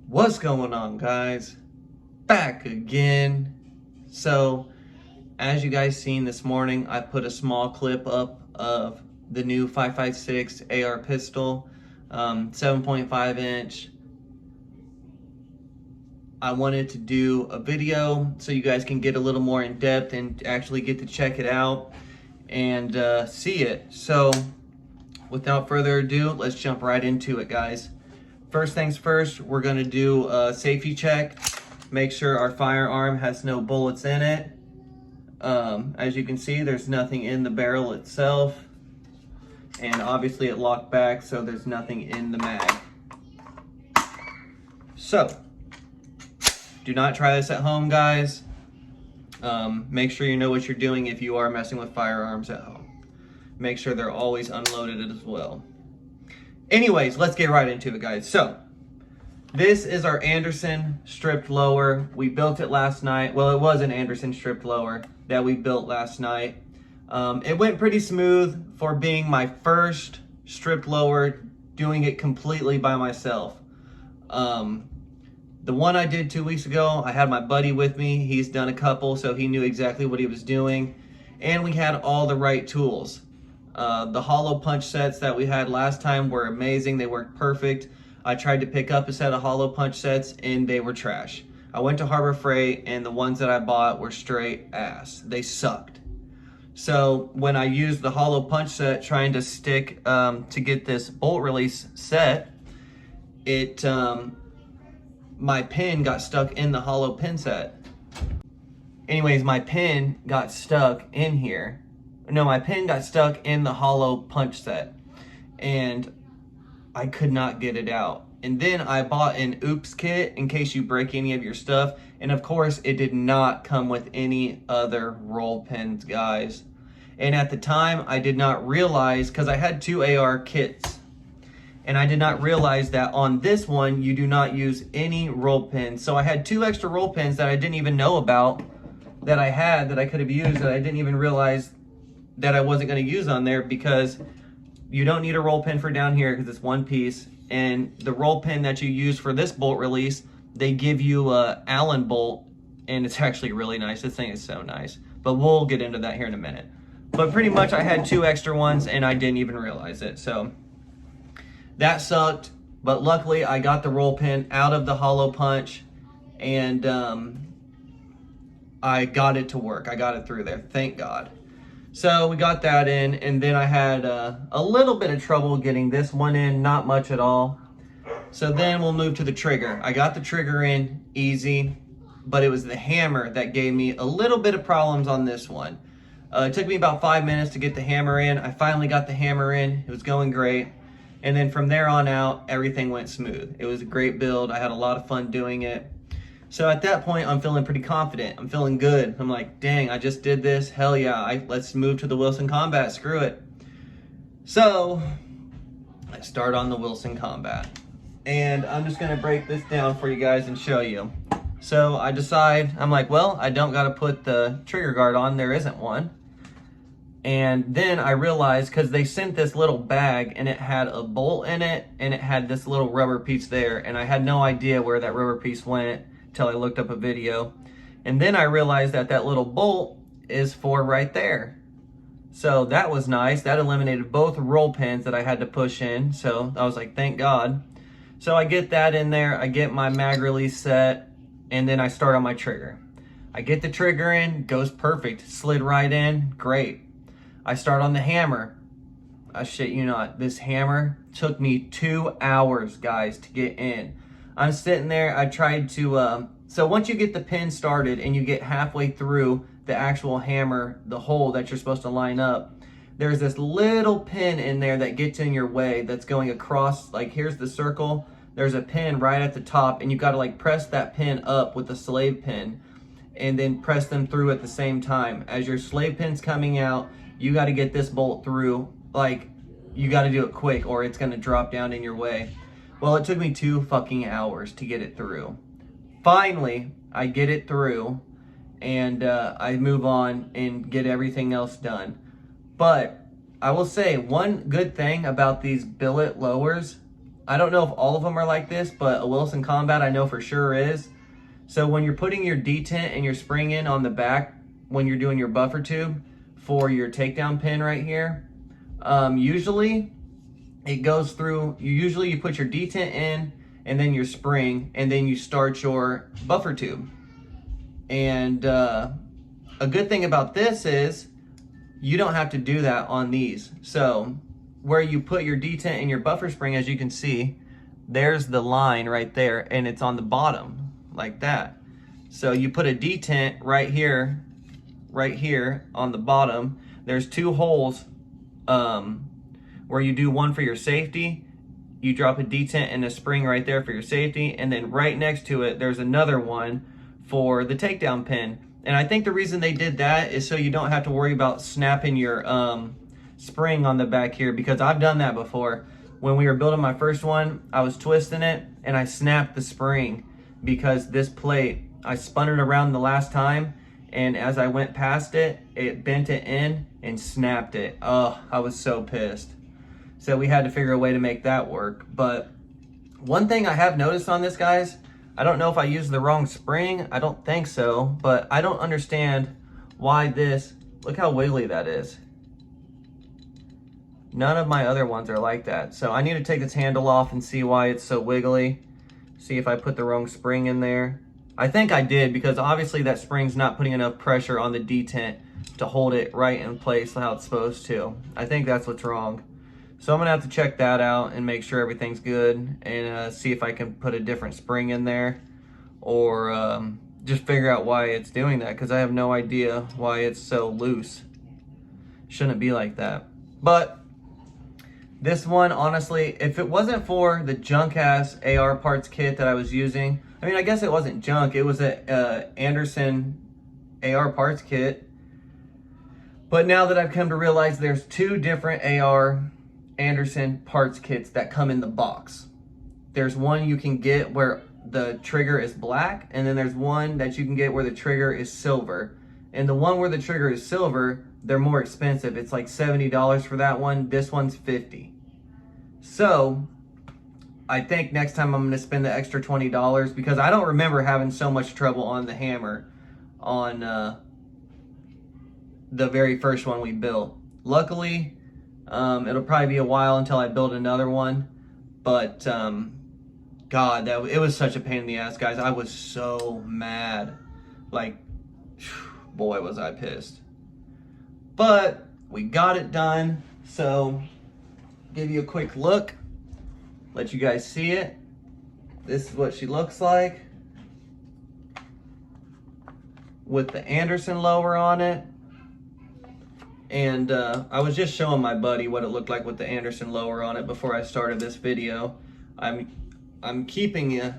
What's going on, guys? Back again. So, as you guys seen this morning, I put a small clip up of the new 5.56 AR pistol, 7.5 inch. I wanted to do a video so you guys can get a little more in depth and actually get to check it out and see it. So, without further ado, let's jump right into it, guys. First things first, we're gonna do a safety check. Make sure our firearm has no bullets in it. As you can see, there's nothing in the barrel itself. And obviously it locked back, so there's nothing in the mag. So, do not try this at home, guys. Make sure you know what you're doing if you are messing with firearms at home. Make sure they're always unloaded as well. Anyways, let's get right into it, guys. So, this is our Anderson stripped lower. We built it last night. Well, it was an Anderson stripped lower that we built last night. It went pretty smooth for being my first stripped lower, doing it completely by myself. The one I did 2 weeks ago, I had my buddy with me. He's done a couple, so he knew exactly what he was doing. And we had all the right tools. The hollow punch sets that we had last time were amazing. They worked perfect. I tried to pick up a set of hollow punch sets and they were trash. I went to Harbor Freight and the ones that I bought were straight ass. They sucked. So when I used the hollow punch set trying to stick to get this bolt release set, my pin got stuck in the hollow pin set. Anyways, my pin got stuck in here. No, my pin got stuck in the hollow punch set and I could not get it out. And then I bought an oops kit in case you break any of your stuff. And of course, it did not come with any other roll pins, guys. And at the time, I did not realize, because I had two AR kits, and I did not realize that on this one, you do not use any roll pins. So I had two extra roll pins that I didn't even know about that I had that I could have used that I didn't even realize that I wasn't going to use on there, because you don't need a roll pin for down here because it's one piece. And the roll pin that you use for this bolt release, they give you a Allen bolt, and it's actually really nice. This thing is so nice, but we'll get into that here in a minute. But pretty much I had two extra ones and I didn't even realize it. So that sucked, but luckily I got the roll pin out of the hollow punch and I got it to work. I got it through there, thank God. So we got that in, and then I had a little bit of trouble getting this one in, not much at all. So then we'll move to the trigger. I got the trigger in easy, but it was the hammer that gave me a little bit of problems on this one. It took me about 5 minutes to get the hammer in. I finally got the hammer in. It was going great. And then from there on out, everything went smooth. It was a great build. I had a lot of fun doing it. So at that point, I'm feeling pretty confident. I'm feeling good. I'm like, dang, I just did this. Hell yeah, let's move to the Wilson Combat. Screw it. So I start on the Wilson Combat. And I'm just gonna break this down for you guys and show you. So I decide, I'm like, well, I don't gotta put the trigger guard on. There isn't one. And then I realized, because they sent this little bag and it had a bolt in it and it had this little rubber piece there, and I had no idea where that rubber piece went till I looked up a video. And then I realized that that little bolt is for right there. So that was nice. That eliminated both roll pins that I had to push in. So I was like, thank God. So I get that in there. I get my mag release set, and then I start on my trigger. I get the trigger in, goes perfect. Slid right in, great. I start on the hammer. I shit you not, this hammer took me 2 hours, guys, to get in. I'm sitting there, I tried to, so once you get the pin started and you get halfway through the actual hammer, the hole that you're supposed to line up, there's this little pin in there that gets in your way that's going across, like here's the circle, there's a pin right at the top, and you gotta like press that pin up with the slave pin and then press them through at the same time. As your slave pin's coming out, you gotta get this bolt through, like you gotta do it quick or it's gonna drop down in your way. Well, it took me 2 fucking hours to get it through. Finally, I get it through, and I move on and get everything else done. But I will say one good thing about these billet lowers, I don't know if all of them are like this, but a Wilson Combat I know for sure is. So when you're putting your detent and your spring in on the back, when you're doing your buffer tube for your takedown pin right here, usually it goes through, you put your detent in and then your spring, and then you start your buffer tube. And a good thing about this is you don't have to do that on these. So where you put your detent and your buffer spring, as you can see, there's the line right there, and it's on the bottom like that. So you put a detent right here on the bottom. There's two holes where you do one for your safety. You drop a detent and a spring right there for your safety, and then right next to it there's another one for the takedown pin. And I think the reason they did that is so you don't have to worry about snapping your spring on the back here, because I've done that before. When we were building my first one, I was twisting it and I snapped the spring because this plate, I spun it around the last time, and as I went past it, it bent it in and snapped it. Oh, I was so pissed. So we had to figure a way to make that work. But one thing I have noticed on this, guys, I don't know if I used the wrong spring. I don't think so, but I don't understand why this, look how wiggly that is. None of my other ones are like that. So I need to take this handle off and see why it's so wiggly. See if I put the wrong spring in there. I think I did, because obviously that spring's not putting enough pressure on the detent to hold it right in place how it's supposed to. I think that's what's wrong. So I'm gonna have to check that out and make sure everything's good, and see if I can put a different spring in there, or just figure out why it's doing that, because I have no idea why it's so loose. Shouldn't be like that. But this one, honestly, if it wasn't for the junk ass AR parts kit that I was using, I mean, I guess it wasn't junk, it was a Anderson AR parts kit. But now that I've come to realize there's two different AR Anderson parts kits that come in the box. There's one you can get where the trigger is black, and then there's one that you can get where the trigger is silver. And the one where the trigger is silver, they're more expensive. It's like $70 for that one. This one's $50. So I think next time I'm going to spend the extra $20, because I don't remember having so much trouble on the hammer on the very first one we built. Luckily, it'll probably be a while until I build another one, but God, it was such a pain in the ass, guys. I was so mad. Like, boy, was I pissed. But we got it done. So give you a quick look, let you guys see it. This is what she looks like with the Anderson lower on it. And I was just showing my buddy what it looked like with the Anderson lower on it before I started this video. I'm keeping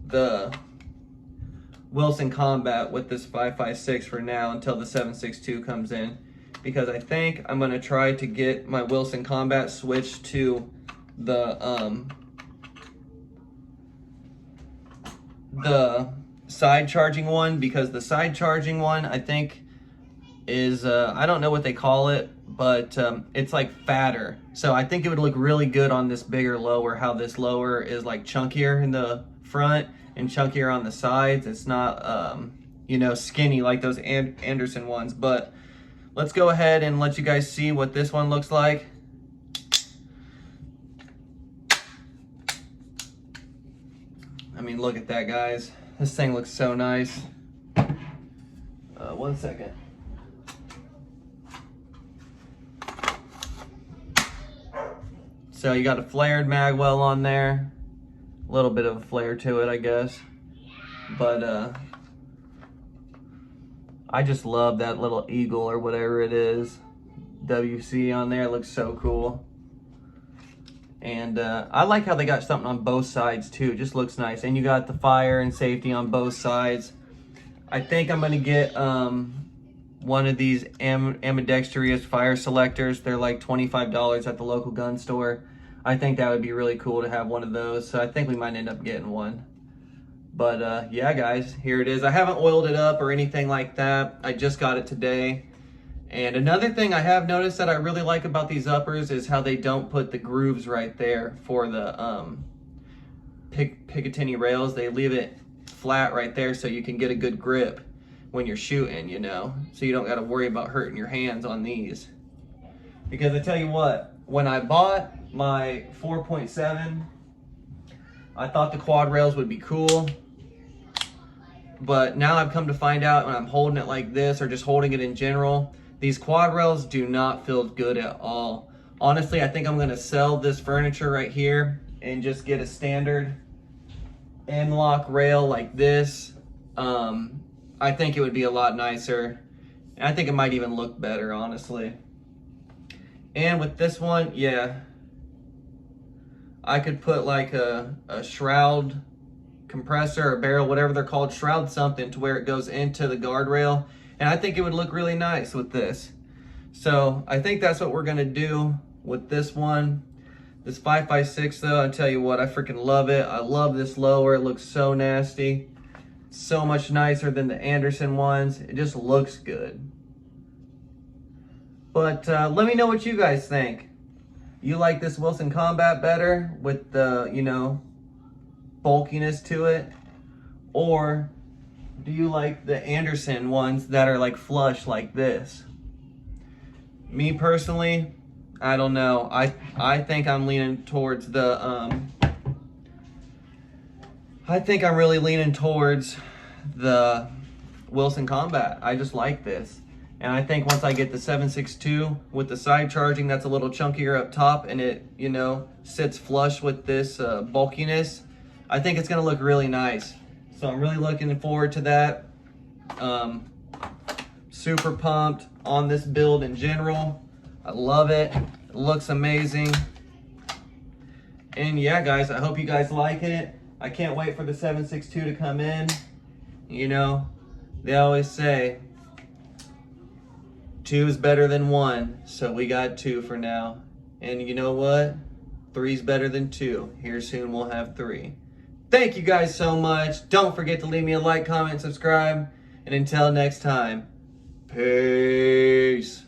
the Wilson Combat with this 5.56 for now until the 7.62 comes in, because I think I'm gonna try to get my Wilson Combat switched to the side charging one, because the side charging one, I think, is I don't know what they call it, but it's like fatter. So I think it would look really good on this bigger lower, how this lower is like chunkier in the front and chunkier on the sides. It's not you know, skinny like those Anderson ones. But let's go ahead and let you guys see what this one looks like. I mean, look at that, guys. This thing looks so nice. 1 second. So you got a flared magwell on there. A little bit of a flare to it, I guess. But I just love that little eagle or whatever it is, WC on there. It looks so cool. And I like how they got something on both sides too. It just looks nice. And you got the fire and safety on both sides. I think I'm gonna get one of these ambidextrous fire selectors. They're like $25 at the local gun store. I think that would be really cool to have one of those. So I think we might end up getting one. But yeah, guys, here it is. I haven't oiled it up or anything like that. I just got it today. And another thing I have noticed that I really like about these uppers is how they don't put the grooves right there for the Picatinny rails. They leave it flat right there so you can get a good grip when you're shooting, you know, so you don't got to worry about hurting your hands on these. Because I tell you what, when I bought my 4.7, I thought the quad rails would be cool, but now I've come to find out when I'm holding it like this or just holding it in general, these quad rails do not feel good at all. Honestly, I think I'm going to sell this furniture right here and just get a standard M-lock rail like this. I think it would be a lot nicer. And I think it might even look better, honestly. And with this one, yeah, I could put like a shroud compressor or barrel, whatever they're called, shroud something to where it goes into the guardrail. And I think it would look really nice with this. So I think that's what we're gonna do with this one. This 5.56 though, I tell you what, I freaking love it. I love this lower, it looks so nasty. So much nicer than the Anderson ones. It just looks good. But let me know what you guys think. You like this Wilson Combat better with the, you know, bulkiness to it? Or do you like the Anderson ones that are like flush like this? Me personally, I don't know. I think I'm leaning towards the I think I'm really leaning towards the Wilson Combat. I just like this. And I think once I get the 7.62 with the side charging that's a little chunkier up top and it, you know, sits flush with this bulkiness, I think it's gonna look really nice. So I'm really looking forward to that. Super pumped on this build in general. I love it. It looks amazing. And yeah, guys, I hope you guys like it. I can't wait for the 7.62 to come in. You know, they always say 2 is better than 1, so we got 2 for now. And you know what? 3 is better than 2. Here soon we'll have 3. Thank you guys so much. Don't forget to leave me a like, comment, subscribe. And until next time, peace.